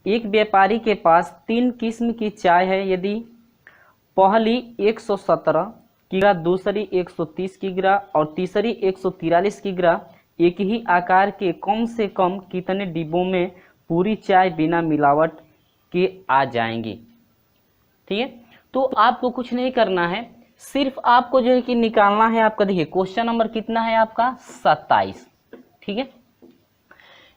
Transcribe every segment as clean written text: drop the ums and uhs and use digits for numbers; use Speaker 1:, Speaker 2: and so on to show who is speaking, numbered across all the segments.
Speaker 1: एक व्यापारी के पास 3 किस्म की चाय है। यदि पहली 117 किग्रा, दूसरी 130 किग्रा और तीसरी 143 किग्रा एक ही आकार के कम से कम कितने डिब्बों में पूरी चाय बिना मिलावट के आ जाएंगी। ठीक है, तो आपको कुछ नहीं करना है, सिर्फ आपको जो है कि निकालना है आपका। देखिए क्वेश्चन नंबर कितना है आपका 27। ठीक है,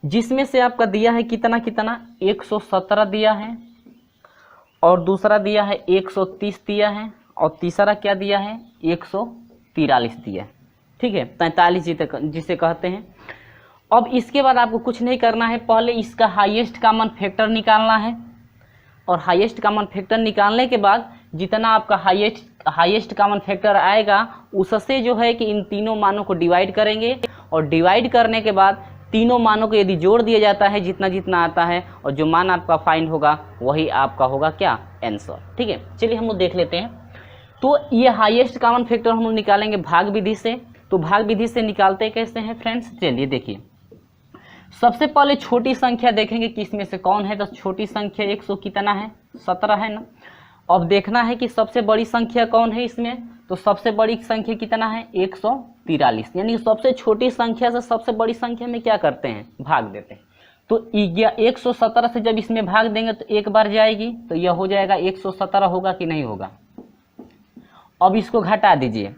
Speaker 1: जिसमें से आपका दिया है कितना कितना 117 दिया है और दूसरा दिया है 130 दिया है और तीसरा क्या दिया है 143 दिया है। ठीक है, 43 जिसे कहते हैं। अब इसके बाद आपको कुछ नहीं करना है, पहले इसका हाईएस्ट कॉमन फैक्टर निकालना है और हाईएस्ट कॉमन फैक्टर निकालने के बाद जितना आपका हाईएस्ट कॉमन फैक्टर आएगा उससे जो है कि इन तीनों मानों को डिवाइड करेंगे और डिवाइड करने के बाद तीनों मानों को यदि जोड़ दिया जाता है जितना जितना आता है और जो मान आपका फाइंड होगा वही आपका होगा क्या आंसर। ठीक है, चलिए हम लोग देख लेते हैं। तो ये हाईएस्ट कॉमन फैक्टर हम लोग निकालेंगे भाग विधि से। तो भाग विधि से निकालते कैसे हैं फ्रेंड्स, चलिए देखिए। सबसे पहले छोटी संख्या देखेंगे कि इसमें से कौन है। तो छोटी संख्या 100 कितना है 17 है ना। अब देखना है कि सबसे बड़ी संख्या कौन है इसमें। तो सबसे बड़ी संख्या कितना है 143, यानी सबसे छोटी संख्या से सबसे बड़ी संख्या में क्या करते हैं भाग देते हैं। तो 117 से जब इसमें भाग देंगे तो एक बार जाएगी, तो यह हो जाएगा 117 होगा कि नहीं होगा। अब इसको घटा दीजिए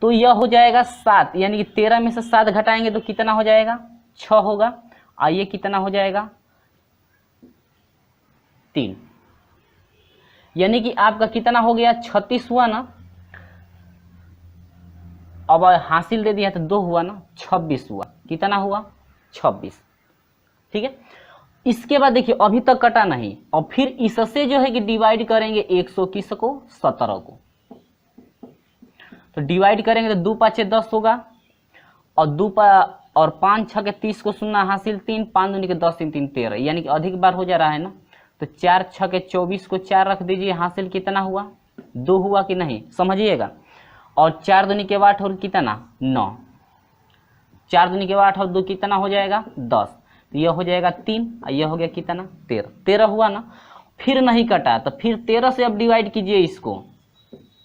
Speaker 1: तो यह हो जाएगा 7, यानी कि 13 में से 7 घटाएंगे तो कितना हो जाएगा 6 होगा। आइए कितना हो जाएगा 3, यानी कि आपका कितना हो गया 36 हुआ ना। अब हासिल दे दिया तो 2 हुआ ना, 26 हुआ। कितना हुआ 26। ठीक है, इसके बाद देखिए अभी तक कटा नहीं और फिर इससे जो है कि डिवाइड करेंगे 100 किसको 17 को। तो डिवाइड करेंगे तो 2 5 10 होगा और 5 6 के 30 को सुनना हासिल 3, 5 दूनी के 10 3 3 13, यानी कि अधिक बार हो जा रहा है ना। तो 4 6 के 24 को 4 रख दीजिए, हासिल कितना हुआ 2 हुआ कि नहीं समझिएगा। और 4 दूनी के 8 और कितना 9, 4 दूनी के 8 और 2 कितना हो जाएगा 10। तो यह हो जाएगा 3 और यह हो गया कितना 13 हुआ ना। फिर नहीं कटा तो फिर 13 से अब डिवाइड कीजिए इसको,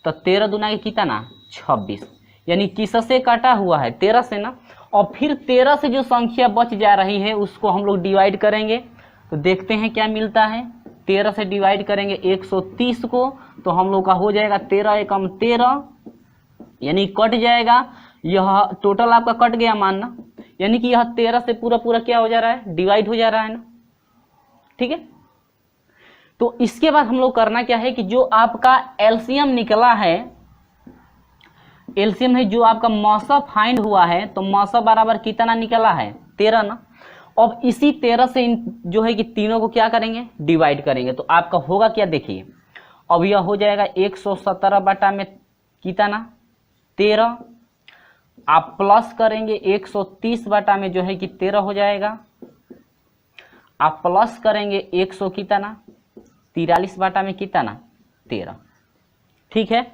Speaker 1: तो 13 दूना के कितना 26, यानी किससे काटा हुआ है 13 से ना। और फिर 13 से जो संख्या बच जा रही है उसको हम लोग डिवाइड करेंगे तो देखते हैं क्या मिलता है। 13 से डिवाइड करेंगे 130 को तो हम लोग का हो जाएगा 13 एकम 13, यानी कट जाएगा। यह टोटल आपका कट गया मानना, यानी कि यह 13 से पूरा पूरा क्या हो जा रहा है डिवाइड हो जा रहा है ना। ठीक है, तो इसके बाद हम लोग करना क्या है कि जो आपका एलसीएम निकला है, एलसीएम है जो आपका मौसा फाइंड हुआ है, तो मौसा बराबर कितना निकला है 13 ना। अब इसी 13 से इन जो है कि तीनों को क्या करेंगे डिवाइड करेंगे तो आपका होगा क्या देखिए। अब यह हो जाएगा 117 बटा में कितना 13, आप प्लस करेंगे 130 बटा में जो है कि 13 हो जाएगा, आप प्लस करेंगे 100 कितना 43 बटा में कितना 13। ठीक है,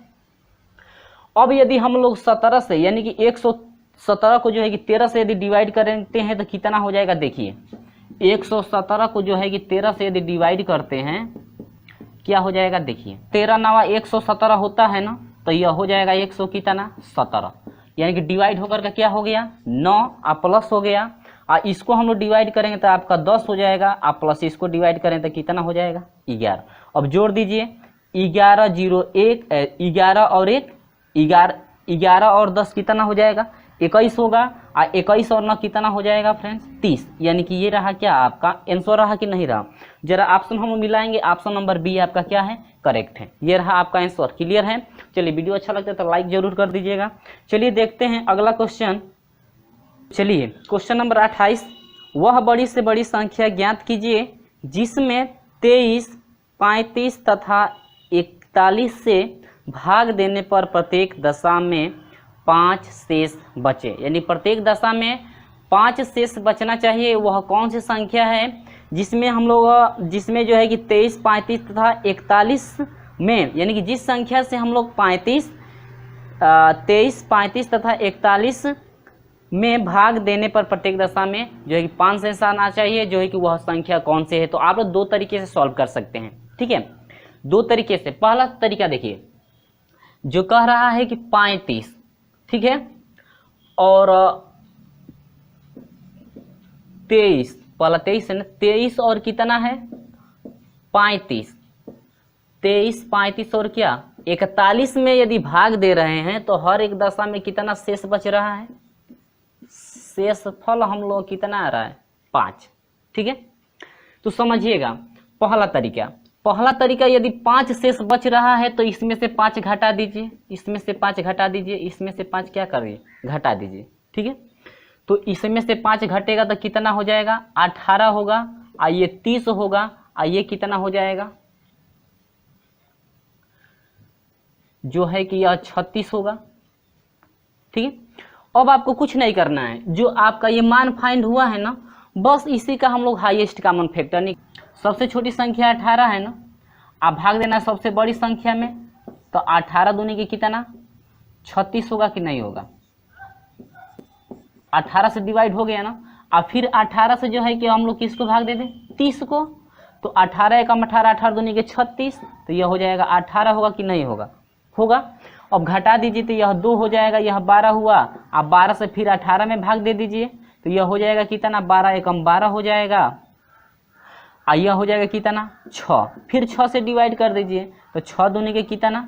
Speaker 1: अब यदि हम लोग 17 से यानी कि 117 को जो है कि 13 से यदि डिवाइड करते हैं तो कितना हो जाएगा देखिए। 117 को जो है कि 13 से यदि डिवाइड करते हैं क्या हो जाएगा देखिए। 13 नवा 117 होता है ना, तो यह हो जाएगा 100 कितना 17, यानी कि डिवाइड होकर का क्या हो गया 9 और प्लस हो गया। और इसको हम लोग डिवाइड करेंगे तो आपका 10 हो जाएगा, आप प्लस इसको डिवाइड करें तो कितना हो जाएगा 11। अब जोड़ दीजिए 11 0 1 11 और 1 11 और 10 कितना हो जाएगा 21 होगा। और 21 और 9 कितना हो जाएगा फ्रेंड्स 30, यानी कि ये रहा क्या आपका आंसर रहा कि नहीं रहा। जरा ऑप्शन हम मिलाएंगे, ऑप्शन नंबर बी आपका क्या है करेक्ट है। ये रहा आपका आंसर। क्लियर है, चलिए वीडियो अच्छा लगता है तो लाइक जरूर कर दीजिएगा। चलिए देखते हैं अगला क्वेश्चन। चलिए क्वेश्चन नंबर 28, वह बड़ी से बड़ी संख्या ज्ञात कीजिए जिसमें 23, 35 तथा 41 से भाग देने पर प्रत्येक दशा में 5 शेष बचे, यानी प्रत्येक दशा में 5 शेष बचना चाहिए। वह कौन सी संख्या है जिसमें हम लोग जिसमें जो है कि 23, 35 तथा 41 में, यानी कि जिस संख्या से हम लोग 23, 35 तथा 41 में भाग देने पर प्रत्येक दशा में जो है कि 5 शेष आना चाहिए, जो है कि वह संख्या कौन से है। तो आप लोग दो तरीके से सॉल्व कर सकते हैं, ठीक है, दो तरीके से। पहला तरीका देखिए, जो कह रहा है कि 35, ठीक है, और 23, पहला 23 है ना, 23 और कितना है 35, 23 35 और क्या 41 में यदि भाग दे रहे हैं तो हर एक दशा में कितना शेष बच रहा है, शेषफल हम लोग कितना आ रहा है 5, ठीक है। तो समझिएगा पहला तरीका यदि 5 शेष बच रहा है तो इसमें से 5 घटा दीजिए, इसमें से 5 घटा दीजिए, इसमें से 5 क्या करिए घटा दीजिए, ठीक है। तो इसमें से 5 घटेगा तो कितना हो जाएगा 18 होगा, आइए 30 होगा, आइए कितना हो जाएगा जो है कि यह 36 होगा, ठीक है। अब आपको कुछ नहीं करना है, जो आपका ये मान फाइंड हुआ है ना, बस इसी का हम लोग हाईएस्ट कॉमन फैक्टर नहीं, सबसे छोटी संख्या 18 है ना, आप भाग देना सबसे बड़ी संख्या में, तो 18 दूनी की कितना 36 होगा कि नहीं होगा, 18 से डिवाइड हो गया ना। अब फिर 18 से जो है कि हम लोग किसको भाग दे दें 30 को, तो 18 एकम 18, 18 दूनी के 36, तो यह हो जाएगा 18 होगा कि नहीं होगा, होगा। अब घटा दीजिए तो यह 2 हो जाएगा, यह 12 हुआ, आप 12 से फिर 18 में भाग दे दीजिए तो यह हो जाएगा कितना 12 एकम 12 हो जाएगा, और यह हो जाएगा कितना 6, फिर 6 से डिवाइड कर दीजिए तो 6 दूनी के कितना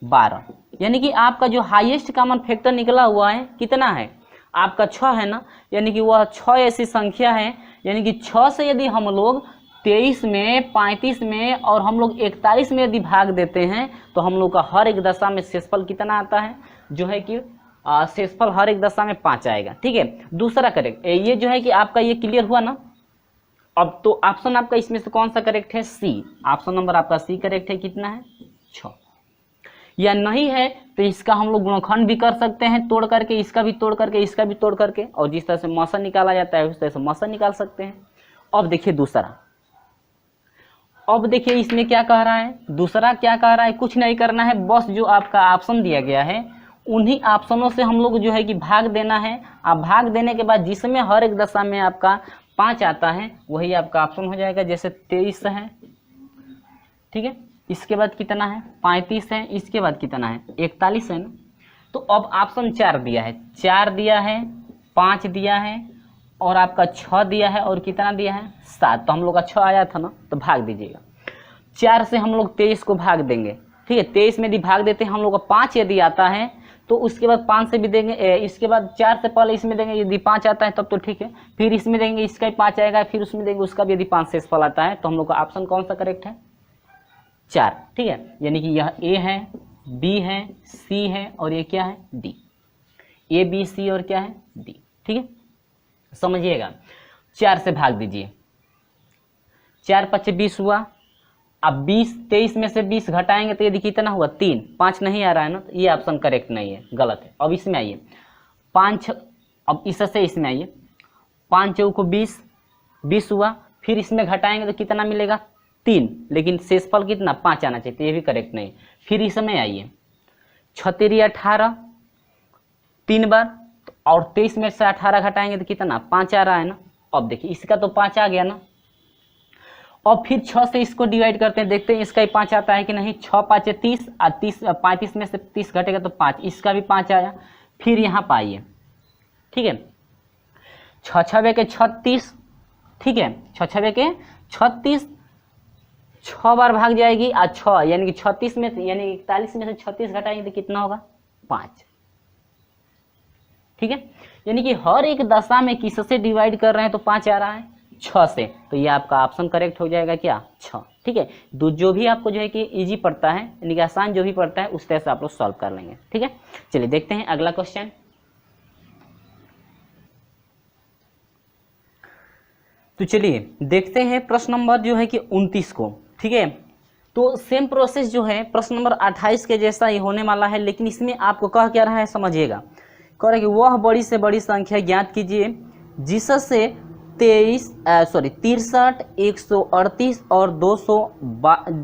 Speaker 1: 12, यानी कि आपका जो हाईएस्ट कॉमन फैक्टर निकला हुआ है कितना है आपका 6 है ना, यानी कि वह 6 ऐसी संख्या है, यानी कि 6 से यदि हम लोग 23 में 35 में और हम लोग 41 में यदि भाग देते हैं तो हम लोग का हर एक दशा में शेषफल कितना आता है, जो है कि शेषफल हर एक दशा में 5 आएगा, ठीक है। दूसरा करेक्ट ये जो है कि आपका ये क्लियर हुआ ना। अब तो ऑप्शन आपका इसमें से कौन सा करेक्ट है, सी, ऑप्शन नंबर आपका सी करेक्ट है, कितना है 6, या नहीं है तो इसका हम लोग गुणनखंड भी कर सकते हैं तोड़ करके, इसका भी तोड़ करके, इसका भी तोड़ करके, और जिस तरह से मौसा निकाला जाता है उस तरह से मौसा निकाल सकते हैं। अब देखिए दूसरा, अब देखिए इसमें क्या कह रहा है, दूसरा क्या कह रहा है, कुछ नहीं करना है, बस जो आपका ऑप्शन दिया गया है उन्हीं ऑप्शनों से हम लोग जो है कि भाग देना है। आप भाग देने के बाद जिसमें हर एक दशा में आपका 5 आता है वही आपका ऑप्शन हो जाएगा, जैसे 23 है, ठीक है, इसके बाद कितना है 35 है, इसके बाद कितना है 41 है ना। तो अब ऑप्शन 4 दिया है, 4 दिया है, 5 दिया है, और आपका 6 दिया है, और कितना दिया है 7, तो हम लोग का 6 आया था ना, तो भाग दीजिएगा। 4 से हम लोग 23 को भाग देंगे, ठीक है, 23 में यदि भाग देते हैं हम लोग का 5 यदि आता है तो उसके बाद 5 से भी देंगे, इसके बाद 4 से पहले इसमें देंगे, यदि 5 आता है तब तो ठीक है, फिर इसमें देंगे, इसका भी 5 आएगा, फिर उसमें देंगे, उसका भी यदि 5 शेषफल आता है तो हम लोग का ऑप्शन कौन सा करेक्ट है 4, ठीक है। यानी कि यह ए है, बी है, सी है, और ये क्या है डी, ए बी सी और क्या है डी, ठीक है, समझिएगा। 4 से भाग दीजिए, 4 5 20 हुआ, अब 23 में से 20 घटाएंगे तो यदि कितना हुआ 3, 5 नहीं आ रहा है ना, तो ये ऑप्शन करेक्ट नहीं है, गलत है। अब इसमें आइए 5, अब इससे इसमें आइए 5 चौको 20, 20 हुआ, फिर इसमें घटाएंगे तो कितना मिलेगा 3, लेकिन शेषफल कितना 5 आना चाहिए, तो ये भी करेक्ट नहीं। फिर इसमें आइए 6 18 3 बार, और 23 में से 18 घटाएंगे तो कितना 5 आ रहा है ना। अब देखिए इसका तो 5 आ गया ना, और फिर 6 से इसको डिवाइड करते हैं, देखते हैं इसका ही 5 आता है कि नहीं, 6 5 30, और 35 में से 30 घटेगा तो 5, इसका भी 5 आया। फिर यहाँ पाइए, ठीक है, 6 6 के 36, ठीक है, 6 6 के 36, 6 बार भाग जाएगी, और 6 यानी कि 36 में से, यानी 41 में से 36 घटाएंगे तो कितना होगा 5, ठीक है। यानी कि हर एक दशा में किससे डिवाइड कर रहे हैं तो 5 आ रहा है 6 से, तो ये आपका ऑप्शन करेक्ट हो जाएगा क्या 6, ठीक है। जो भी आपको जो है कि इजी पड़ता है, यानी कि आसान जो भी पड़ता है उस तरह से आप लोग सॉल्व कर लेंगे, ठीक है। चलिए देखते हैं अगला क्वेश्चन। तो चलिए देखते हैं प्रश्न नंबर जो है कि 29 को, ठीक है। तो सेम प्रोसेस जो है प्रश्न नंबर 28 के जैसा ही होने वाला है, लेकिन इसमें आपको कह क्या रहा है समझिएगा, कह रहा है कि वह बड़ी से बड़ी संख्या ज्ञात कीजिए जिससे 63, 138 और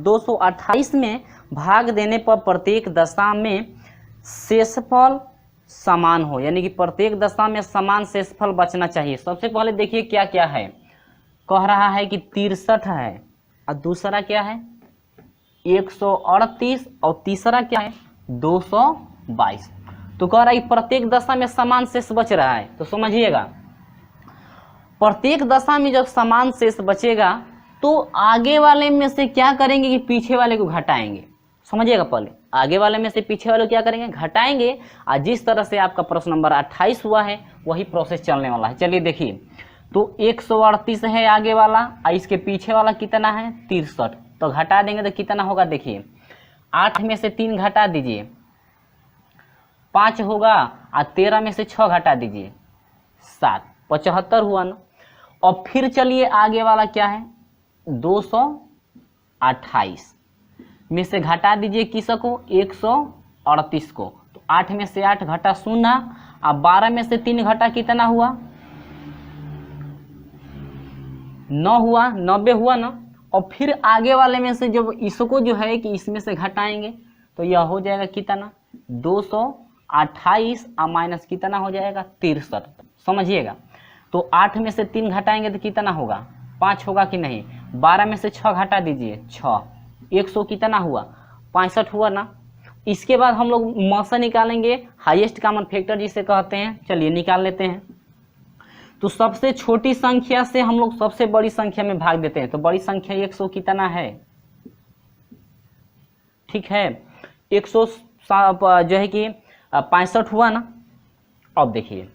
Speaker 1: 228 में भाग देने पर प्रत्येक दशा में शेषफल समान हो, यानी कि प्रत्येक दशा में समान शेषफल बचना चाहिए। सबसे पहले देखिए क्या क्या है, कह रहा है कि 63 है और दूसरा क्या है 138 और तीसरा क्या है 222। तो कह रहा है कि प्रत्येक दशा में समान शेष बच रहा है। तो समझिएगा प्रत्येक दशा में जब समान शेष बचेगा तो आगे वाले में से क्या करेंगे कि पीछे वाले को घटाएंगे। समझिएगा, पहले आगे वाले में से पीछे वाले को क्या करेंगे घटाएंगे। और जिस तरह से आपका प्रश्न नंबर 28 हुआ है वही प्रोसेस चलने वाला है। चलिए देखिए, तो 138 है आगे वाला और इसके पीछे वाला कितना है 63। तो घटा देंगे तो कितना होगा, देखिए 8 में से 3 घटा दीजिए 5 होगा और 13 में से 6 घटा दीजिए 7, 75 हुआ ना। और फिर चलिए आगे वाला क्या है 228 में से घटा दीजिए किसको 138 को। तो 8 में से 8 घटा 0 और 12 में से 3 घटा कितना हुआ 9 हुआ, 90 हुआ ना। और फिर आगे वाले में से जब इसको जो है कि इसमें से घटाएंगे तो यह हो जाएगा कितना 228 और माइनस कितना हो जाएगा 63। समझिएगा, तो 8 में से 3 घटाएंगे तो कितना होगा 5 होगा कि नहीं। 12 में से 6 घटा दीजिए 6, 100 कितना हुआ 65 हुआ ना। इसके बाद हम लोग मौसा निकालेंगे, हाईएस्ट कॉमन फैक्टर जिसे कहते हैं। चलिए निकाल लेते हैं। तो सबसे छोटी संख्या से हम लोग सबसे बड़ी संख्या में भाग देते हैं। तो बड़ी संख्या 100 कितना है, ठीक है 100 जो है कि 65 हुआ ना। अब देखिए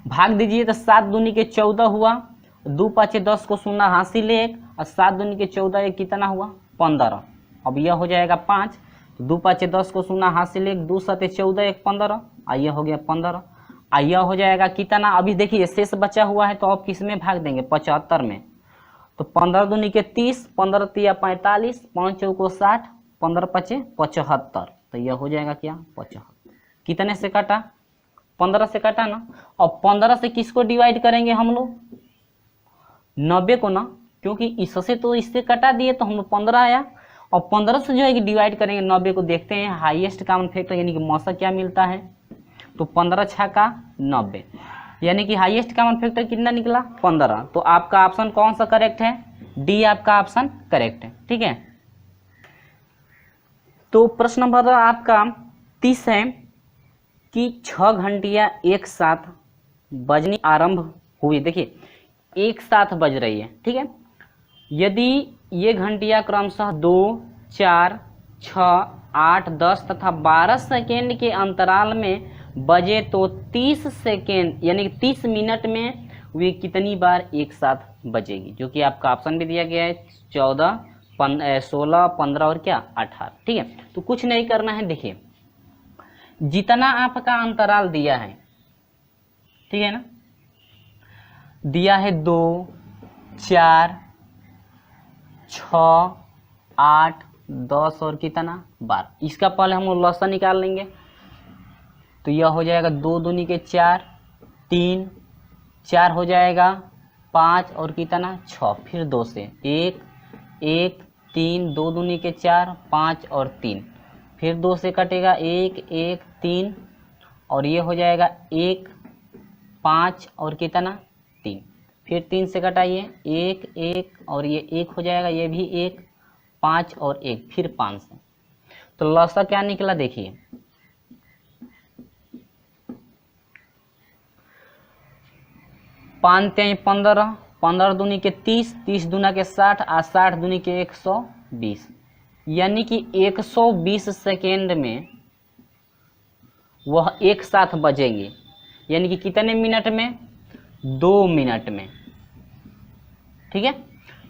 Speaker 1: भाग दीजिए तो 7 दूनी के 14 हुआ, 2 5 10 को 0 हासिल 1 और 7 दूनी के 14 एक कितना हुआ 15। अब यह हो जाएगा 5, तो 2 5 10 को 0 हासिल 1, 2 7 14 एक 15 और यह हो गया 15। और यह हो जाएगा कितना, अभी देखिए शेष बचा हुआ है तो अब किस में भाग देंगे 75 में। तो 15 दूनी के 30, 15 तिया 45, 5 चौको 60, 15 5 75। तो यह हो जाएगा क्या 75। कितने से काटा 15 से काटा ना। और 15 से किसको डिवाइड करेंगे हम लोग 90 को ना, क्योंकि इससे तो इससे कटा दिए तो हम लोग 15 आया। और 15 से जो है कि डिवाइड करेंगे 90 को। देखते हैं हाईएस्ट कॉमन फैक्टर यानी कि मौसा क्या मिलता है। तो 15 छक्का 90, यानी कि हाईएस्ट कॉमन फैक्टर कितना निकला 15। तो आपका ऑप्शन कौन सा करेक्ट है, डी आपका ऑप्शन करेक्ट है, ठीक है। तो प्रश्न नंबर आपका 30 है कि 6 घंटियां एक साथ बजनी आरंभ हुई। देखिए एक साथ बज रही है, ठीक है। यदि ये घंटियां क्रमशः 2 4 6 8 10 तथा 12 सेकेंड के अंतराल में बजे तो 30 सेकेंड यानी कि 30 मिनट में वे कितनी बार एक साथ बजेगी, जो कि आपका ऑप्शन भी दिया गया है 14 16 15 और क्या 18, ठीक है। तो कुछ नहीं करना है, देखिए जितना आपका अंतराल दिया है, ठीक है ना, दिया है 2 4 6 8 10 और कितना 12। इसका पहले हम लोग लसा निकाल लेंगे। तो यह हो जाएगा 2 दूनी के 4, 3 4 हो जाएगा 5 और कितना 6, फिर 2 से 1 1 3, 2 दूनी के 4 5 और 3, फिर 2 से कटेगा 1 1 3 और ये हो जाएगा 1 5 और कितना 3, फिर 3 से कटाइए 1 1 और ये 1 हो जाएगा, ये भी 1 5 और 1 फिर 5 से। तो लसा क्या निकला देखिए 5 3 15, 15 दूनी के 30, 30 दूना के 60 और 60 दूनी के 120, यानी कि 120 सेकेंड में वह एक साथ बजेंगे। यानी कि कितने मिनट में 2 मिनट में, ठीक है।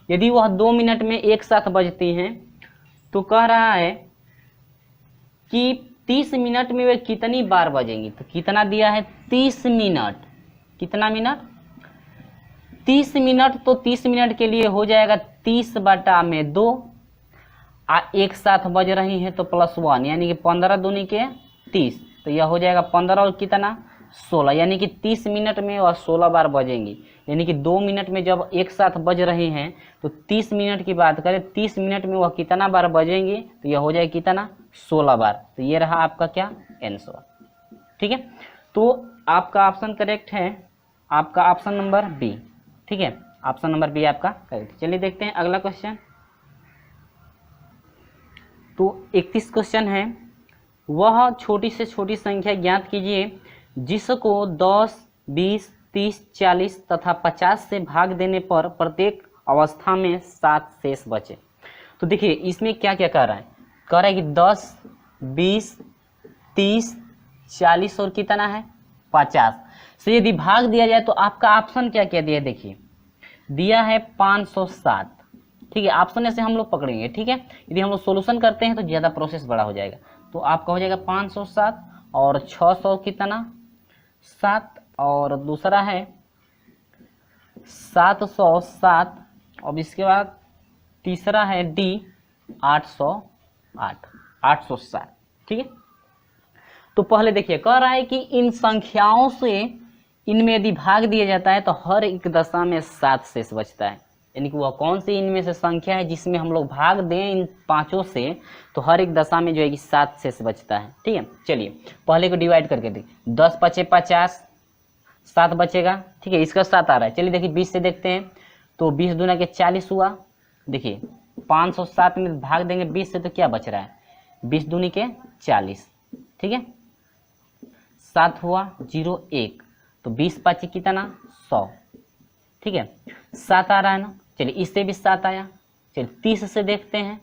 Speaker 1: यदि वह 2 मिनट में एक साथ बजती हैं तो कह रहा है कि 30 मिनट में वे कितनी बार बजेंगी। तो कितना दिया है 30 मिनट, कितना मिनट 30 मिनट। तो 30 मिनट के लिए हो जाएगा 30/2 एक साथ बज रही हैं तो +1 यानी कि 15 दूनी के 30, तो यह हो जाएगा 15 और कितना 16, यानी कि 30 मिनट में वह 16 बार बजेंगी। यानी कि 2 मिनट में जब एक साथ बज रही हैं तो 30 मिनट की बात करें 30 मिनट में वह कितना बार बजेंगी, तो यह हो जाएगा कितना 16 बार। तो ये रहा आपका क्या आंसर, ठीक। ठीक है, तो आपका ऑप्शन करेक्ट है, आपका ऑप्शन नंबर बी। ठीक है, ऑप्शन नंबर बी आपका करेक्ट। चलिए देखते हैं अगला क्वेश्चन। तो 31 क्वेश्चन है, वह छोटी से छोटी संख्या ज्ञात कीजिए जिसको 10, 20, 30, 40 तथा 50 से भाग देने पर प्रत्येक अवस्था में 7 शेष बचे। तो देखिए इसमें क्या क्या कर रहा है, कह रहा है कि 10, 20, 30, 40 और कितना है 50 से यदि भाग दिया जाए तो आपका ऑप्शन क्या क्या दिया है, देखिए दिया है 507। ठीक है, ऑप्शन ऐसे हम लोग पकड़ेंगे। ठीक है, यदि हम लोग सोल्यूशन करते हैं तो ज़्यादा प्रोसेस बड़ा हो जाएगा। तो आपका हो जाएगा 507 और 600 कितना 7, और दूसरा है 707, और इसके बाद तीसरा है डी 808, 807। ठीक है, तो पहले देखिए कह रहा है कि इन संख्याओं से इनमें यदि भाग दिया जाता है तो हर एक दशा में 7 शेष बचता है। यानी कि वह कौन सी इनमें से संख्या है जिसमें हम लोग भाग दें इन पांचों से तो हर एक दशा में जो है कि 7 शेष बचता है। ठीक है, चलिए पहले को डिवाइड करके देखिए, 10 पचे 50, 7 बचेगा। ठीक है, इसका 7 आ रहा है। चलिए देखिए 20 से देखते हैं, तो 20 दूना के 40 हुआ। देखिए 507 में भाग देंगे 20 से तो क्या बच रहा है, 20 दूनी के 40। ठीक है, 7 हुआ 0 1, तो 20 5 कितना 100। ठीक है, 7 आ रहा है ना, चलिए इससे भी 7 आया। चलिए 30 से देखते हैं,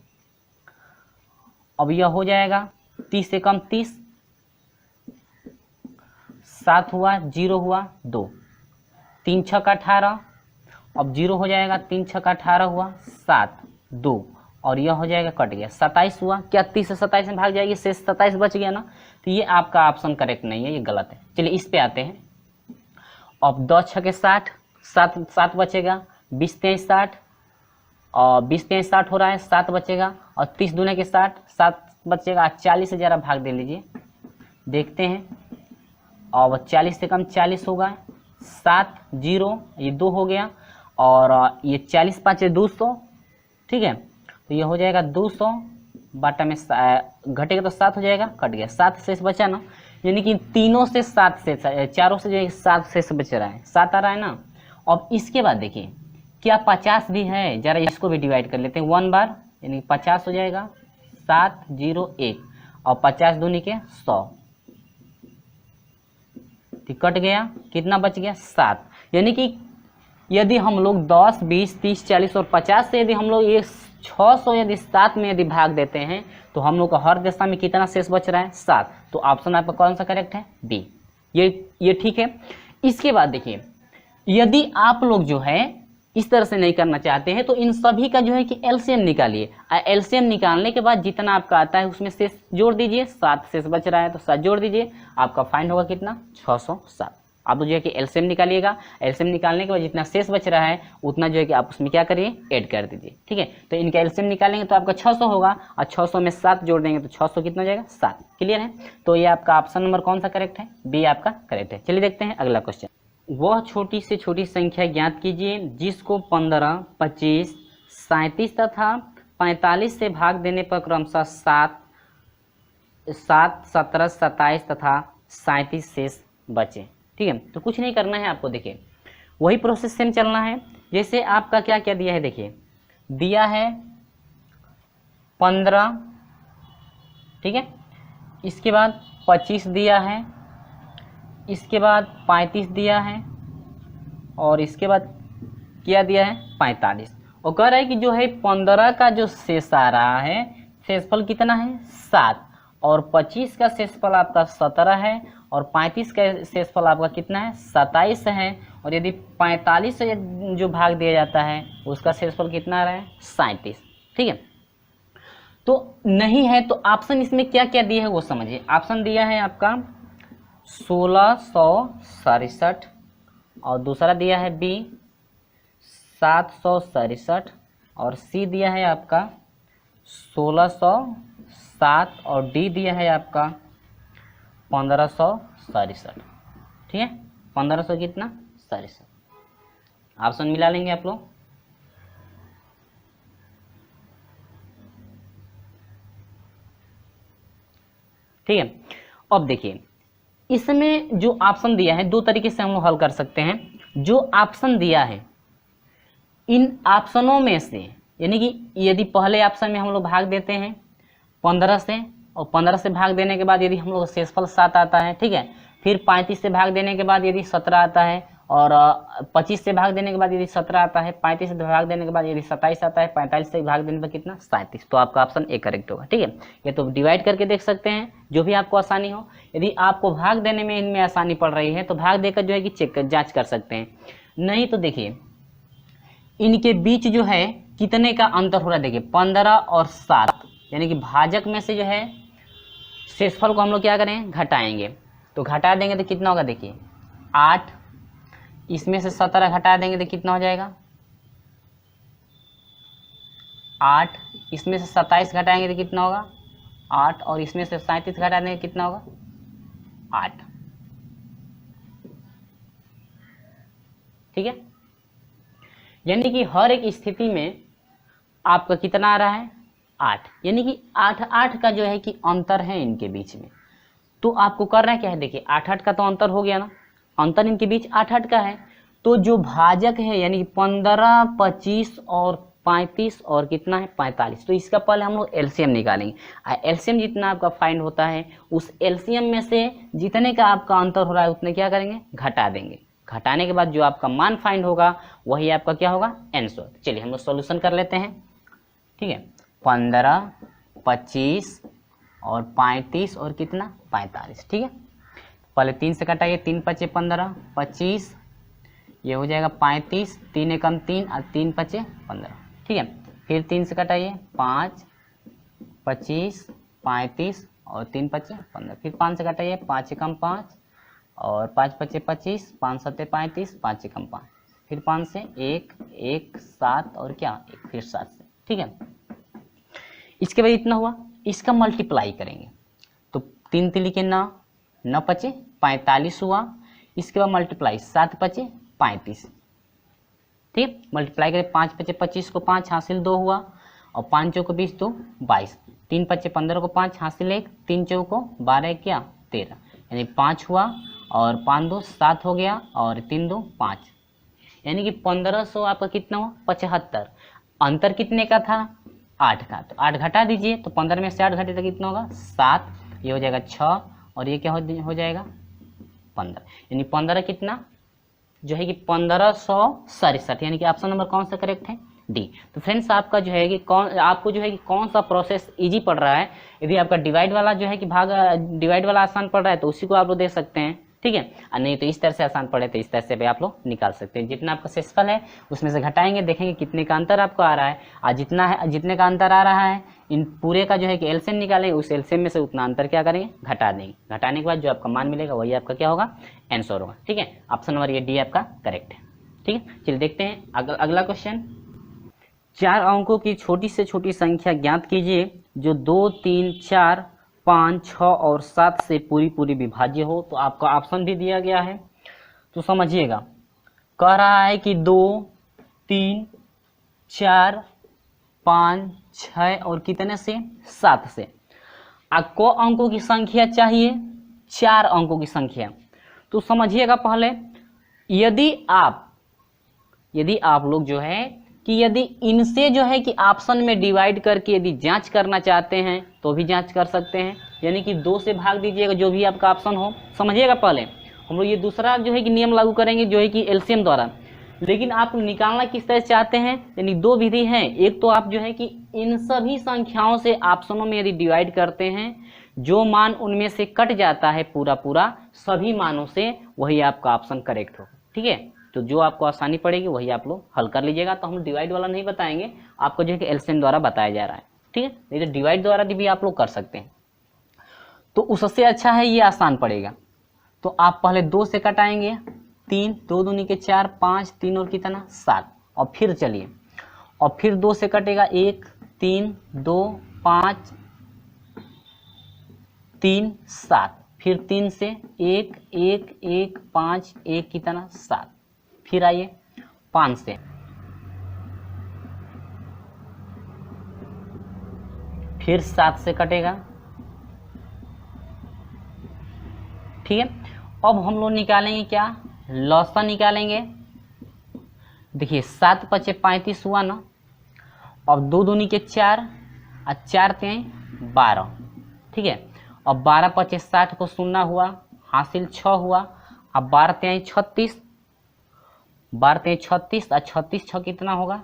Speaker 1: अब यह हो जाएगा 30 से कम 30, 7 हुआ 0 हुआ 2, 3 6 का 18, अब 0 हो जाएगा 3 6 का 18 हुआ 7 2, और यह हो जाएगा कट गया 27 हुआ। क्या 30 से 27 में भाग जाएगी, शेष 27 बच गया ना, तो ये आपका ऑप्शन करेक्ट नहीं है, ये गलत है। चलिए इस पे आते हैं। अब 2 6 के 60, 7 बचेगा, 20 23 60, और 20 23 60 हो रहा है, 7 बचेगा, और 30 दूने के 60, 7 बचेगा। 40 से ज़रा भाग दे लीजिए, देखते हैं। और 40 से कम 40 होगा, 7 0, ये 2 हो गया, और ये 40 5 200। ठीक है, तो ये हो जाएगा 200 बाटा में घटेगा तो 7 हो जाएगा, कट गया 7 शेष बचा ना, यानी कि तीनों से 7 शेष, चारों से जो है 7 शेष बच रहा है, 7 आ रहा है ना। अब इसके बाद देखिए क्या 50 भी है, जरा इसको भी डिवाइड कर लेते हैं 1 बार, यानी 50 हो जाएगा 7 0 1, और 50 दूनी के 100, कट गया, कितना बच गया 7। यानी कि यदि हम लोग 10 20 30 40 और 50 से यदि हम लोग ये 600 यदि 7 में यदि भाग देते हैं तो हम लोग का हर दशा में कितना शेष बच रहा है 7। तो ऑप्शन आपका कौन सा करेक्ट है, बी। ये ठीक है। इसके बाद देखिए यदि आप लोग जो है इस तरह से नहीं करना चाहते हैं तो इन सभी का जो है कि एलसीएम निकालिए। एलसीएम निकालने के बाद जितना आपका आता है उसमें शेष जोड़ दीजिए, 7 शेष बच रहा है तो 7 जोड़ दीजिए, आपका फाइंड होगा कितना 607। आप जो है कि एलसीएम निकालिएगा, एलसीएम निकालने के बाद जितना शेष बच रहा है उतना जो है कि आप उसमें क्या करिए ऐड कर दीजिए। ठीक है, तो इनका एलसीएम निकालेंगे तो आपका 600 होगा, और 600 में 7 जोड़ देंगे तो 600 कितना हो जाएगा 7। क्लियर है, तो ये आपका ऑप्शन नंबर कौन सा करेक्ट है, बी आपका करेक्ट है। चलिए देखते हैं अगला क्वेश्चन। वह छोटी से छोटी संख्या ज्ञात कीजिए जिसको 15, 25, 37 तथा 45 से भाग देने पर क्रमशः 7, 17, 27 तथा 37 शेष बचे। ठीक है, तो कुछ नहीं करना है आपको, देखिए वही प्रोसेस सेम चलना है। जैसे आपका क्या क्या दिया है, देखिए दिया है 15, ठीक है, इसके बाद 25 दिया है, इसके बाद 35 दिया है, और इसके बाद क्या दिया है 45। और कह रहा है कि जो है 15 का जो शेष आ रहा है शेषफल कितना है 7, और 25 का शेषफल आपका 17 है, और 35 का शेषफल आपका कितना है 27 है, और यदि 45 से जो भाग दिया जाता है उसका शेषफल कितना आ रहा है 37। ठीक है, तो नहीं है तो ऑप्शन इसमें क्या क्या दिया है वो समझिए। ऑप्शन दिया है आपका 1667, और दूसरा दिया है बी 767, और सी दिया है आपका 1607, और डी दिया है आपका 1567। ठीक है, 1500 कितना 67। ऑप्शन मिला लेंगे आप लोग। ठीक है, अब देखिए इसमें जो ऑप्शन दिया है दो तरीके से हम लोग हल कर सकते हैं। जो ऑप्शन दिया है इन ऑप्शनों में से, यानी कि यदि पहले ऑप्शन में हम लोग भाग देते हैं 15 से, और 15 से भाग देने के बाद यदि हम लोग शेषफल 7 आता है, ठीक है, फिर 35 से भाग देने के बाद यदि 17 आता है, और 25 से भाग देने के बाद यदि 17 आता है, 35 से भाग देने के बाद यदि 27 आता है, 45 से भाग देने पर कितना 37, तो आपका ऑप्शन ए करेक्ट होगा। ठीक है, ये तो डिवाइड करके देख सकते हैं जो भी आपको आसानी हो। यदि आपको भाग देने में इनमें आसानी पड़ रही है तो भाग देकर जो है कि चेक जाँच कर सकते हैं। नहीं तो देखिए इनके बीच जो है कितने का अंतर हो रहा है, देखिए 15 और 7, यानी कि भाजक में से जो है शेषफल को हम लोग क्या करें, घटाएंगे। तो घटा देंगे तो कितना होगा, देखिए 8, इसमें से 17 घटा देंगे तो कितना हो जाएगा 8, इसमें से 27 घटाएंगे तो कितना होगा 8, और इसमें से 37 घटा देंगे कितना होगा 8। ठीक है, यानी कि हर एक स्थिति में आपका कितना आ रहा है 8, यानी कि 8 का जो है कि अंतर है इनके बीच में। तो आपको करना क्या है, देखिए 8 का तो अंतर हो गया ना, अंतर इनके बीच 8 का है। तो जो भाजक है यानी कि 15, 25 और 35 और कितना है 45, तो इसका पहले हम लोग एलसीएम निकालेंगे। एलसीएम जितना आपका फाइंड होता है उस एलसीएम में से जितने का आपका अंतर हो रहा है उतने क्या करेंगे, घटा देंगे। घटाने के बाद जो आपका मान फाइंड होगा वही आपका क्या होगा आंसर। चलिए हम लोग सॉल्यूशन कर लेते हैं। ठीक है, 15, 25 और 35 और कितना 45। ठीक है, पहले 3 से कटाइए, 3 पचे 15, 25, ये हो जाएगा 35, 3 एकम 3 और 3 पचे 15। ठीक है, फिर 3 से कटाइए 5, 25, 35 और 3 पचे 15, फिर 5 से कटाइए 5 एकम 5 और 5 पचे 25, 5 सत्ते 35, 5 एकम 5, फिर 5 से 1, 1, 7 और क्या 1, फिर 7 से। ठीक है, इसके बाद इतना हुआ, इसका मल्टीप्लाई करेंगे तो 3 तिली के 9, 9 पचे 45 हुआ। इसके बाद मल्टीप्लाई 7 पचे 35। ठीक, मल्टीप्लाई करें 5 पचे 25 को 5 हासिल 2 हुआ, और 5 चौको 20 तो 22, 3 पचे 15 को 5 हासिल 1, 3 चौको 12 क्या 13, यानी 5 हुआ, और 5 2 7 हो गया, और 3 2 5, यानी कि 1500 आपका कितना हुआ 75। अंतर कितने का था 8 का, तो 8 घटा दीजिए, तो 15 में से 8 घटे तो कितना होगा 7, ये हो जाएगा 6, और ये क्या हो जाएगा 15, यानी 15 कितना जो है कि 1567, यानी कि ऑप्शन नंबर कौन सा करेक्ट है डी। तो फ्रेंड्स आपका जो है कि आपको जो है कि कौन सा प्रोसेस इजी पड़ रहा है, यदि आपका डिवाइड वाला जो है कि डिवाइड वाला आसान पड़ रहा है तो उसी को आप लोग देख सकते हैं। ठीक है, और नहीं तो इस तरह से आसान पड़े तो इस तरह से भी आप लोग निकाल सकते हैं। जितना आपका शेषफल है उसमें से घटाएंगे, देखेंगे कितने का अंतर आपको आ रहा है, और जितने का अंतर आ रहा है इन पूरे का जो है कि एलसीएम निकालेंगे, उस एलसीएम में से उतना अंतर क्या करेंगे घटा देंगे। घटाने के बाद जो आपका मान मिलेगा वही आपका क्या होगा आंसर होगा। ठीक है, ऑप्शन नंबर ये डी आपका करेक्ट है। ठीक है, चलिए देखते हैं अगला क्वेश्चन। 4 अंकों की छोटी से छोटी संख्या ज्ञात कीजिए जो 2, 3, 4, 5, 6 और 7 से पूरी विभाज्य हो। तो आपका ऑप्शन भी दिया गया है, तो समझिएगा। कह रहा है कि 2, 3, 4, 5, 6 और कितने से 7 से आपको अंकों की संख्या चाहिए, 4 अंकों की संख्या। तो समझिएगा पहले, यदि आप लोग जो है कि यदि इनसे जो है कि ऑप्शन में डिवाइड करके यदि जांच करना चाहते हैं तो भी जांच कर सकते हैं, यानी कि 2 से भाग दीजिएगा जो भी आपका ऑप्शन हो। समझिएगा, पहले हम लोग ये दूसरा जो है कि नियम लागू करेंगे जो है कि एलसीएम द्वारा। लेकिन आप निकालना किस तरह चाहते हैं, यानी 2 विधि हैं। एक तो आप जो है कि इन सभी संख्याओं से ऑप्शनों में यदि डिवाइड करते हैं, जो मान उनमें से कट जाता है पूरा सभी मानों से, वही आपका ऑप्शन करेक्ट हो। ठीक है, तो जो आपको आसानी पड़ेगी वही आप लोग हल कर लीजिएगा। तो हम डिवाइड वाला नहीं बताएंगे, आपको जो है कि एलसीएम द्वारा बताया जा रहा है। ठीक है, नहीं तो डिवाइड द्वारा भी आप लोग कर सकते हैं, तो उससे अच्छा है ये आसान पड़ेगा। तो आप पहले 2 से कटाएंगे, 3, 2 दूनी के 4, 5, 3 और कितना 7, और फिर चलिए, और फिर 2 से कटेगा 1, 3, 2, 5, 3, 7, फिर 3 से 1, 1, 1, 5, 1 कितना 7, फिर आइए 5 से, फिर 7 से कटेगा, ठीक है। अब हम लोग निकालेंगे क्या, लसा निकालेंगे। देखिए 7 पचे 35 हुआ ना, अब 2 दूनी के 4 और 4 तें 12, ठीक है। अब 12 पचे 60 को 0 हुआ, हासिल 6 हुआ। अब 12 तें 36, 12 तें 36 और 36 6 कितना होगा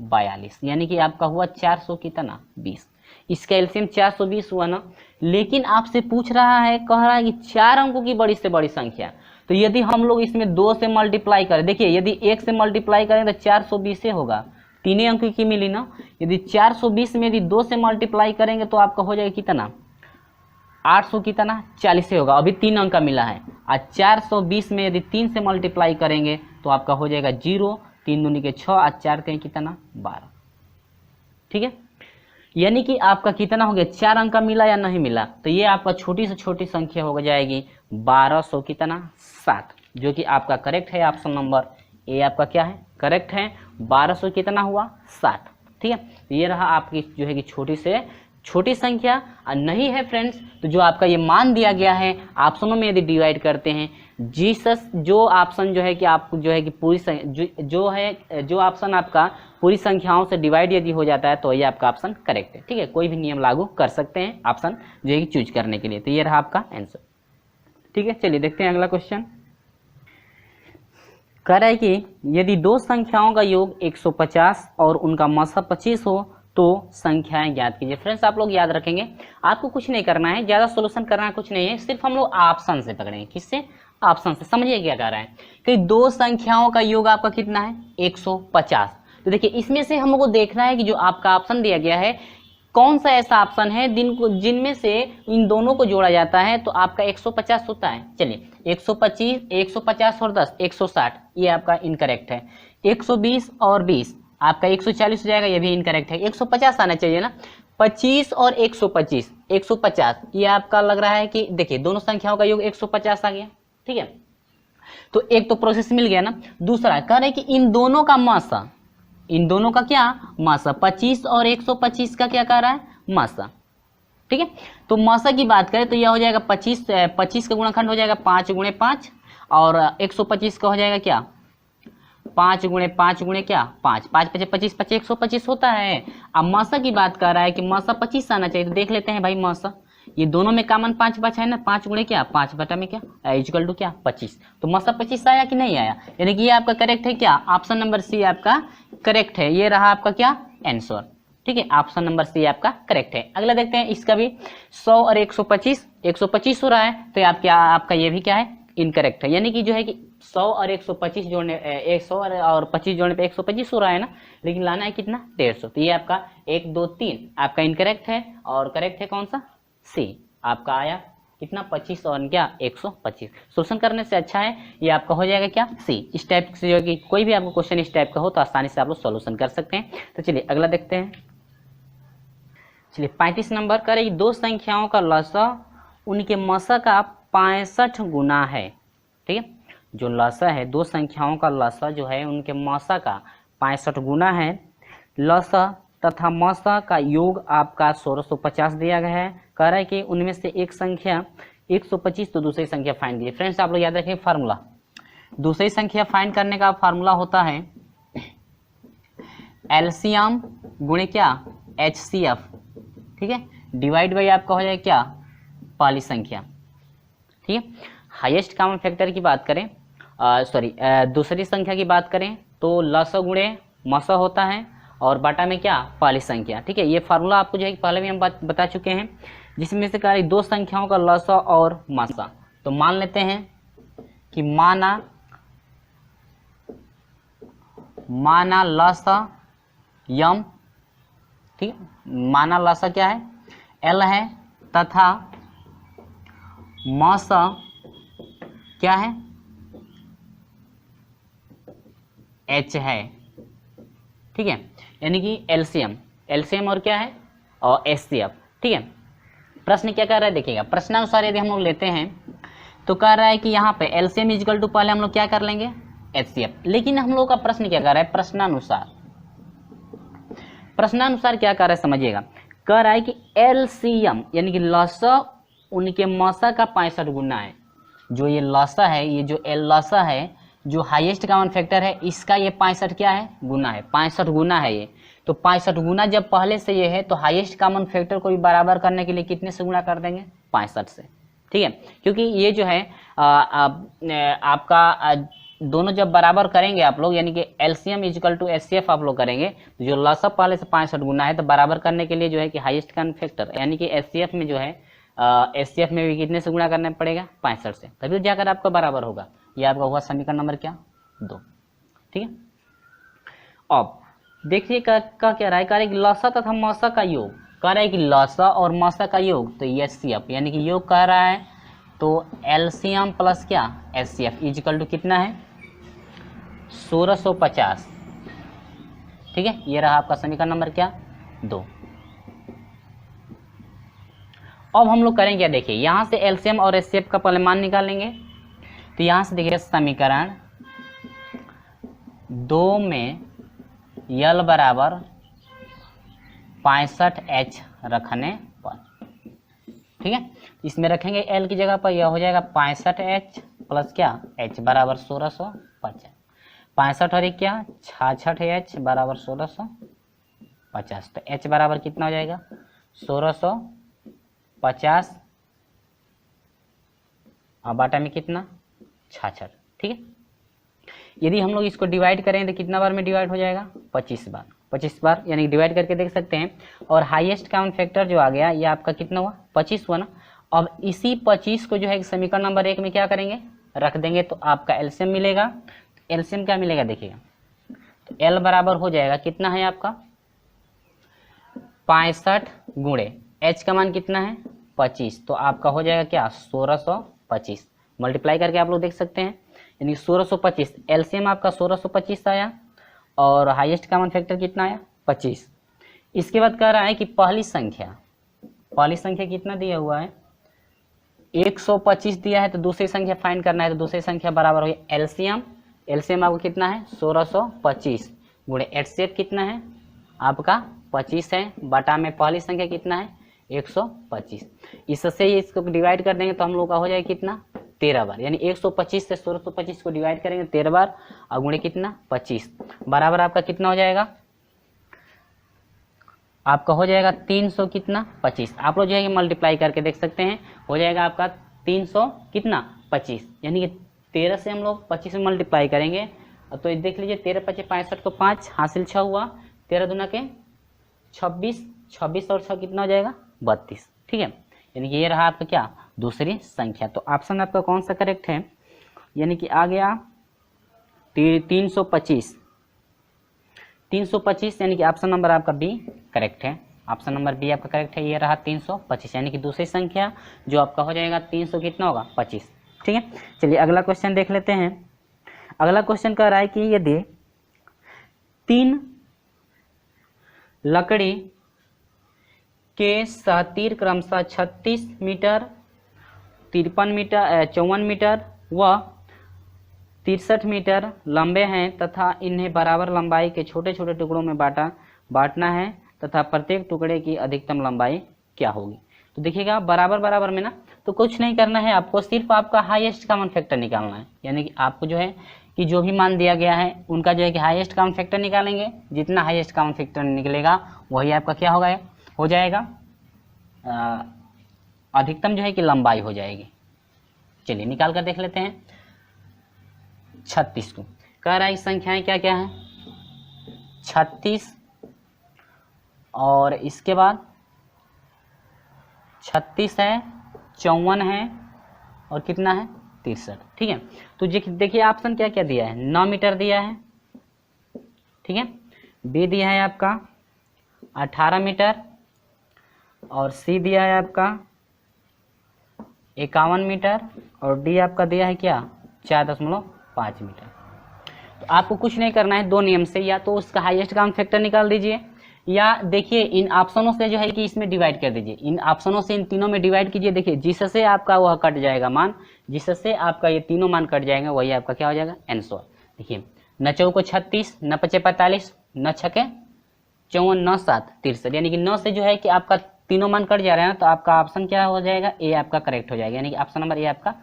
Speaker 1: 42, यानी कि आपका हुआ 400 कितना 20। इसका एलसीएम 420 हुआ ना। लेकिन आपसे पूछ रहा है, कह रहा है कि 4 अंकों की बड़ी से बड़ी संख्या, तो यदि हम लोग इसमें 2 से मल्टीप्लाई करें, देखिए यदि 1 से मल्टीप्लाई करें तो 420 से होगा, 3 अंक की मिली ना। यदि 420 में यदि 2 से मल्टीप्लाई करेंगे तो आपका हो जाएगा कितना 800 कितना 40 से होगा, अभी 3 अंक का मिला है। और 420 में यदि 3 से मल्टीप्लाई करेंगे तो आपका हो जाएगा 0, 3 दूनी के 6 और 4 तें कितना 12, ठीक है। यानी कि आपका कितना हो गया 4 अंक का मिला या नहीं मिला, तो ये आपका छोटी से छोटी संख्या हो जाएगी 1200 कितना 7, जो कि आपका करेक्ट है। ऑप्शन नंबर ए आपका क्या है, करेक्ट है। 1200 कितना हुआ 7, ठीक है। ये रहा आपकी जो है कि छोटी से छोटी संख्या। और नहीं है फ्रेंड्स तो जो आपका ये मान दिया गया है ऑप्शनों में यदि डिवाइड करते हैं, जीसस जो ऑप्शन जो है कि आप जो है कि पूरी जो ऑप्शन आपका पूरी संख्याओं से डिवाइड यदि हो जाता है तो ये आपका ऑप्शन करेक्ट है, ठीक है। कोई भी नियम लागू कर सकते हैं ऑप्शन जो है कि चूज करने के लिए। तो ये रहा आपका आंसर, ठीक है। चलिए देखते हैं अगला क्वेश्चन। कह रहा है कि यदि दो संख्याओं का योग 150 और उनका मसा 25 हो तो संख्याएं ज्ञात कीजिए। फ्रेंड्स आप लोग याद रखेंगे, आपको कुछ नहीं करना है, ज्यादा सोल्यूशन करना कुछ नहीं है, सिर्फ हम लोग ऑप्शन से पकड़ेंगे। किससे, ऑप्शन से। समझिए क्या कह रहा है कि दो संख्याओं का योग आपका कितना है 150। तो देखिए इसमें से हम लोग को देखना है कि जो आपका ऑप्शन दिया गया है कौन सा ऐसा ऑप्शन है जिनमें से इन दोनों को जोड़ा जाता है तो आपका 150 होता है। चलिए 125, 150 और 10 160, ये आपका इनकरेक्ट है। 120 और 20 आपका 140 हो जाएगा, ये भी इनकरेक्ट है। 150 आना चाहिए ना। 25 और 125, 150 ये आपका लग रहा है कि देखिए दोनों संख्याओं का योग 150 आ गया, ठीक है। तो एक तो प्रोसेस मिल गया ना। दूसरा कह रहे हैं कि इन दोनों का मासा, इन दोनों का क्या मासा, 25 और 125 का क्या कह रहा है मासा, ठीक है। तो मासा की बात करें तो यह हो जाएगा 25 का गुणनखंड हो जाएगा 5 गुणे 5 और 125 का हो जाएगा क्या 5 गुणे 5 गुणे क्या 5, 5 पचे 25, 25 125 होता है। अब मासा की बात कर रहा है कि मासा 25 आना चाहिए, तो देख लेते हैं भाई मासा, ये दोनों में कॉमन 5 बचा है ना, 5 गुणे क्या 5 बटा में क्या इक्वल टू क्या 25। तो मासा 25 आया कि नहीं आया, यानी कि ये आपका करेक्ट है क्या, ऑप्शन नंबर सी आपका करेक्ट है। ये रहा आपका क्या आंसर, ठीक है। ऑप्शन नंबर सी आपका करेक्ट है। अगला देखते हैं इसका भी 100 और 125, 125 हो रहा है तो आपका ये भी क्या है इनकरेक्ट है। यानी कि जो है कि 100 और 125 जोड़ने 100 और 25 जोड़ने पे 125 हो रहा है ना, लेकिन लाना है कितना 150। तो ये आपका 1 2 3 आपका इनकरेक्ट है और करेक्ट है कौन सा सी आपका आया कितना 25 और क्या 125। सोल्यूशन करने से अच्छा है ये आपका हो जाएगा क्या सी। इस टाइप से जो कि कोई भी आपको क्वेश्चन इस टाइप का हो तो आसानी से आप लोग सोल्यूशन कर सकते हैं। तो चलिए अगला देखते हैं। चलिए 35 नंबर का रही दो संख्याओं का लसा उनके मसा का 65 गुना है, ठीक है। जो लसा है दो संख्याओं का लसा जो है उनके मसा का 65 गुना है। लसा तथा मसा का योग आपका 1650 दिया गया है। कह रहा है कि उनमें से एक संख्या 125 तो दूसरी संख्या फाइंड कीजिए। फ्रेंड्स आप लोग याद रखें फार्मूला, दूसरी संख्या फाइंड करने का फार्मूला होता है एलसीएम गुणे क्या एचसीएफ, ठीक है। डिवाइड बाई आपका हो जाएगा क्या पहली संख्या, ठीक है। हाईएस्ट कॉमन फैक्टर की बात करें दूसरी संख्या की बात करें तो लसा गुणे मसा होता है और बटा में क्या पहली संख्या, ठीक है। ये फार्मूला आपको जो है पहले भी हम बता चुके हैं, जिसमें से कह रही दो संख्याओं का लसा और मसा। तो मान लेते हैं कि माना लसा यम, ठीक है। माना लसा क्या है एल है तथा मसा क्या है एच है, ठीक है। यानी कि एलसीएम और क्या है और एचसीएफ, ठीक है। प्रश्न क्या कर रहा है देखिएगा, प्रश्नानुसार यदि हम लोग लेते हैं तो कह रहा है कि यहाँ पे एलसीएम इक्वल टू पहले हम लोग क्या कर लेंगे एचसीएफ। लेकिन हम लोग का प्रश्न क्या कर रहा है प्रश्नानुसार क्या कर रहा है समझिएगा। कह रहा है कि एलसीएम यानी कि लसा उनके मसा का 65 गुना है, जो ये लसा है, ये जो एल लसा है, जो हाईएस्ट कॉमन फैक्टर है, इसका ये 65 क्या है, गुना है, 65 गुना है ये। तो 65 गुना जब पहले से ये है तो हाईएस्ट कॉमन फैक्टर को भी बराबर करने के लिए कितने से गुणा कर देंगे, 65 से। ठीक है, क्योंकि ये जो है आपका दोनों जब बराबर करेंगे आप लोग, यानी कि एलसीएम इक्वल टू एचसीएफ आप लोग करेंगे, तो जो लसा पहले से 65 गुना है, तो बराबर करने के लिए जो है कि हाईएस्ट कॉमन फैक्टर यानी कि एचसीएफ में जो है एचसीएफ में भी कितने से गुणा करना पड़ेगा, 65 से, तभी जाकर आपका बराबर होगा। ये आपका हुआ समीकरण नंबर क्या, 2। ठीक है, अब देखिए का क्या रहा है, कह रहा है कि लसा तथा मसा का योग, कह रहा है कि लसा और मसा का योग, तो एचसीएफ यानी कि योग कह रहा है, तो एलसीएम प्लस क्या एचसीएफ इक्वल टू कितना है 1650। ठीक है, ये रहा आपका समीकरण नंबर क्या, 2। अब हम लोग करेंगे क्या, देखिए यहाँ से एलसीएम और एचसीएफ का पहले मान निकालेंगे। तो यहाँ से देखिए समीकरण 2 में यल बराबर 65H रखने पर, ठीक है, इसमें रखेंगे एल की जगह पर, यह हो जाएगा 65H प्लस क्या H बराबर 1650। 65 और एक क्या 66H बराबर 1650। तो H बराबर कितना हो जाएगा 1650 और बाटा में कितना 66। ठीक है, यदि हम लोग इसको डिवाइड करें तो कितना बार में डिवाइड हो जाएगा 25 बार। 25 बार यानी डिवाइड करके देख सकते हैं। और हाईएस्ट कॉमन फैक्टर जो आ गया ये आपका कितना हुआ 25 हुआ ना। अब इसी 25 को जो है समीकरण नंबर 1 में क्या करेंगे रख देंगे तो आपका एलसीएम मिलेगा। एलसीएम क्या मिलेगा देखिएगा, तो एल बराबर हो जाएगा कितना है आपका 65 गुणे एच का मान कितना है 25, तो आपका हो जाएगा क्या 1625। मल्टीप्लाई करके आप लोग देख सकते हैं, यानी 1625 एलसीएम आपका 1625 आया और हाईएस्ट कॉमन फैक्टर कितना आया 25। इसके बाद कह रहा है कि पहली संख्या कितना दिया हुआ है 125 दिया है, तो दूसरी संख्या फाइंड करना है, तो दूसरी संख्या बराबर हो गया एलसीएम आपको कितना है 1625 गुणे एचसीएफ कितना है आपका 25 है, बटा में पहली संख्या कितना है 125। इससे इसको डिवाइड कर देंगे तो हम लोग का हो जाएगा कितना 13 बार, यानी 125 से 1625 को डिवाइड करेंगे 13 बार और गुणे कितना 25 बराबर आपका कितना हो जाएगा, आपका हो जाएगा 300 कितना 25। आप लोग जो है मल्टीप्लाई करके देख सकते हैं, हो जाएगा आपका 300 कितना 25, यानी कि 13 से हम लोग 25 में मल्टीप्लाई करेंगे तो देख लीजिए 13 25 65 को 5 हासिल 6 हुआ, 13 दूना के 26 और 6 कितना हो जाएगा 32। ठीक है, यानी कि ये रहा आपका क्या दूसरी संख्या। तो ऑप्शन आपका कौन सा करेक्ट है, यानी कि आ गया 325 यानी कि ऑप्शन नंबर आपका बी करेक्ट है। ऑप्शन नंबर बी आपका करेक्ट है, ये रहा 325 यानी कि दूसरी संख्या जो आपका हो जाएगा 300 कितना होगा 25। ठीक है, चलिए अगला क्वेश्चन देख लेते हैं। अगला क्वेश्चन कह रहा है कि यदि 3 लकड़ी के सहतीर क्रमशः 36 मीटर 53 मीटर 54 मीटर व 63 मीटर लंबे हैं तथा इन्हें बराबर लंबाई के छोटे छोटे टुकड़ों में बांटना है तथा प्रत्येक टुकड़े की अधिकतम लंबाई क्या होगी। तो देखिएगा बराबर में ना, तो कुछ नहीं करना है आपको, सिर्फ आपका हाईएस्ट कॉमन फैक्टर निकालना है। यानी कि आपको जो है कि जो भी मान दिया गया है उनका जो है कि हाईएस्ट कॉमन फैक्टर निकालेंगे, जितना हाईएस्ट कॉमन फैक्टर निकलेगा वही आपका क्या होगा हो जाएगा अधिकतम जो है कि लंबाई हो जाएगी। चलिए निकाल कर देख लेते हैं। 36 को कह रहा है संख्याएं क्या क्या है 36 और इसके बाद 36 है 54 है और कितना है 63। ठीक है, तो देखिए ऑप्शन क्या क्या दिया है 9 मीटर दिया है। ठीक है, बी दिया है आपका 18 मीटर और सी दिया है आपका 51 मीटर और डी आपका दिया है क्या 4.5 मीटर। तो आपको कुछ नहीं करना है, दो नियम से, या तो उसका हाईएस्ट कॉमन फैक्टर निकाल दीजिए या देखिए इन ऑप्शनों से जो है कि इसमें डिवाइड कर दीजिए। इन ऑप्शनों से इन तीनों में डिवाइड कीजिए। देखिए जिससे आपका वह कट जाएगा मान, जिससे आपका ये तीनों मान कट जाएंगे वही आपका क्या हो जाएगा आंसर। देखिए न चौको 36 न 5 45 न 6 54 9 7 63, यानी कि 9 से जो है कि आपका तीनों मान कट जा रहे हैं, तो आपका ऑप्शन क्या हो जाएगा ए आपका करेक्ट हो जाएगा, यानी कि ऑप्शन नंबर ए आपका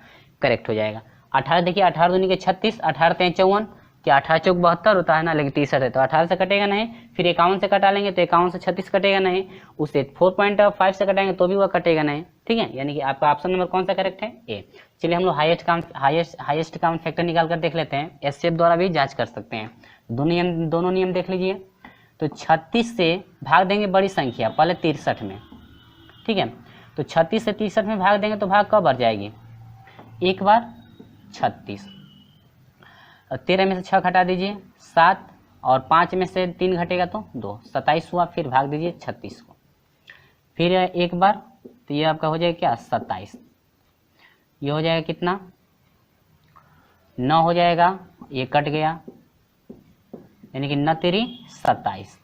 Speaker 1: करेक्ट हो जाएगा। 18 देखिए 18 दूनी के 36, 18 3 54, क्या 18 चौक 72 होता है ना, लेकिन 63 है तो 18 से कटेगा नहीं। फिर 51 से कटा लेंगे तो 51 से 36 कटेगा नहीं, उससे 4.5 से कटाएंगे तो भी वह कटेगा नहीं। ठीक है, यानी कि आपका ऑप्शन नंबर कौन सा करेक्ट है? ए। चलिए हम लोग हाईएस्ट काउंट फैक्टर निकाल कर देख लेते हैं। एससीएफ द्वारा भी जांच कर सकते हैं। दोनों नियम देख लीजिए। तो 36 से भाग देंगे बड़ी संख्या पहले 63 में, ठीक है, तो 36 से 63 में भाग देंगे तो भाग कब बढ़ जाएगी? एक बार 36, 13 में से 6 घटा दीजिए 7, और 5 में से 3 घटेगा तो 2, 27 हुआ। फिर भाग दीजिए 36 को, फिर एक बार, तो ये आपका हो जाएगा क्या? 27। ये हो जाएगा कितना? 9 हो जाएगा, ये कट गया, यानी कि 9 तेरी 27।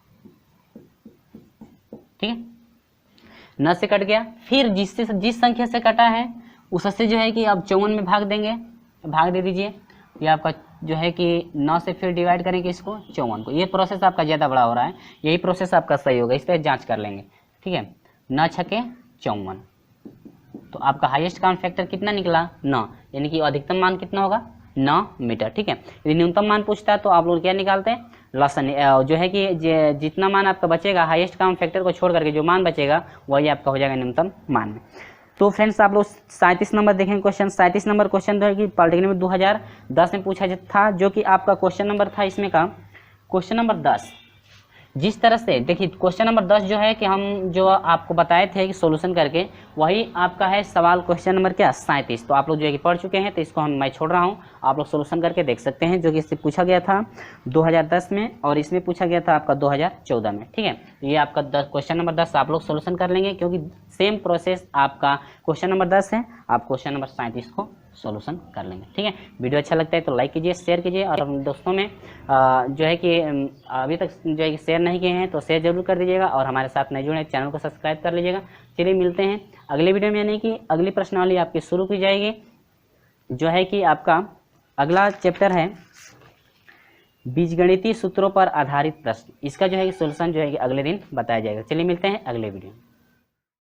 Speaker 1: ठीक है, 9 से कट गया। फिर जिस संख्या से कटा है उससे जो है कि अब 54 में भाग देंगे, भाग दे दीजिए। ये आपका जो है कि 9 से फिर डिवाइड करेंगे इसको 54 को। ये प्रोसेस आपका ज़्यादा बड़ा हो रहा है, यही प्रोसेस आपका सही होगा, इस पर जांच कर लेंगे। ठीक है, 9 छके 54, तो आपका हाईएस्ट काउंट फैक्टर कितना निकला? 9, यानी कि अधिकतम मान कितना होगा? 9 मीटर। ठीक है, यदि न्यूनतम मान पूछता है तो आप लोग क्या निकालते हैं? लसन, जो है कि जितना मान आपका बचेगा हाईएस्ट काउंट फैक्टर को छोड़ करके जो मान बचेगा वही आपका हो जाएगा न्यूनतम मान में। तो फ्रेंड्स आप लोग 37 नंबर देखेंगे क्वेश्चन। 37 नंबर क्वेश्चन जो है कि पॉलिटेक्निक में 2010 में पूछा था, जो कि आपका क्वेश्चन नंबर था इसमें का क्वेश्चन नंबर 10। जिस तरह से देखिए क्वेश्चन नंबर 10 जो है कि हम जो आपको बताए थे कि सॉल्यूशन करके, वही आपका है सवाल क्वेश्चन नंबर क्या? 37। तो आप लोग जो है कि पढ़ चुके हैं, तो इसको मैं छोड़ रहा हूँ, आप लोग सॉल्यूशन करके देख सकते हैं, जो कि इससे पूछा गया था 2010 में और इसमें पूछा गया था आपका 2014 में। ठीक है, ये आपका क्वेश्चन नंबर 10 आप लोग सॉल्यूशन कर लेंगे, क्योंकि सेम प्रोसेस आपका क्वेश्चन नंबर 10 है, आप क्वेश्चन नंबर 37 को सॉल्यूशन कर लेंगे। ठीक है, वीडियो अच्छा लगता है तो लाइक कीजिए, शेयर कीजिए, और दोस्तों में जो है कि अभी तक जो है कि शेयर नहीं किए हैं तो शेयर जरूर कर दीजिएगा, और हमारे साथ नए जुड़े चैनल को सब्सक्राइब कर लीजिएगा। चलिए मिलते हैं अगले वीडियो में, यानी कि अगली प्रश्नावली आपकी शुरू की जाएगी, जो है कि आपका अगला चैप्टर है बीजगणितीय सूत्रों पर आधारित प्रश्न। इसका जो है कि सॉल्यूशन जो है कि अगले दिन बताया जाएगा। चलिए मिलते हैं अगले वीडियो में।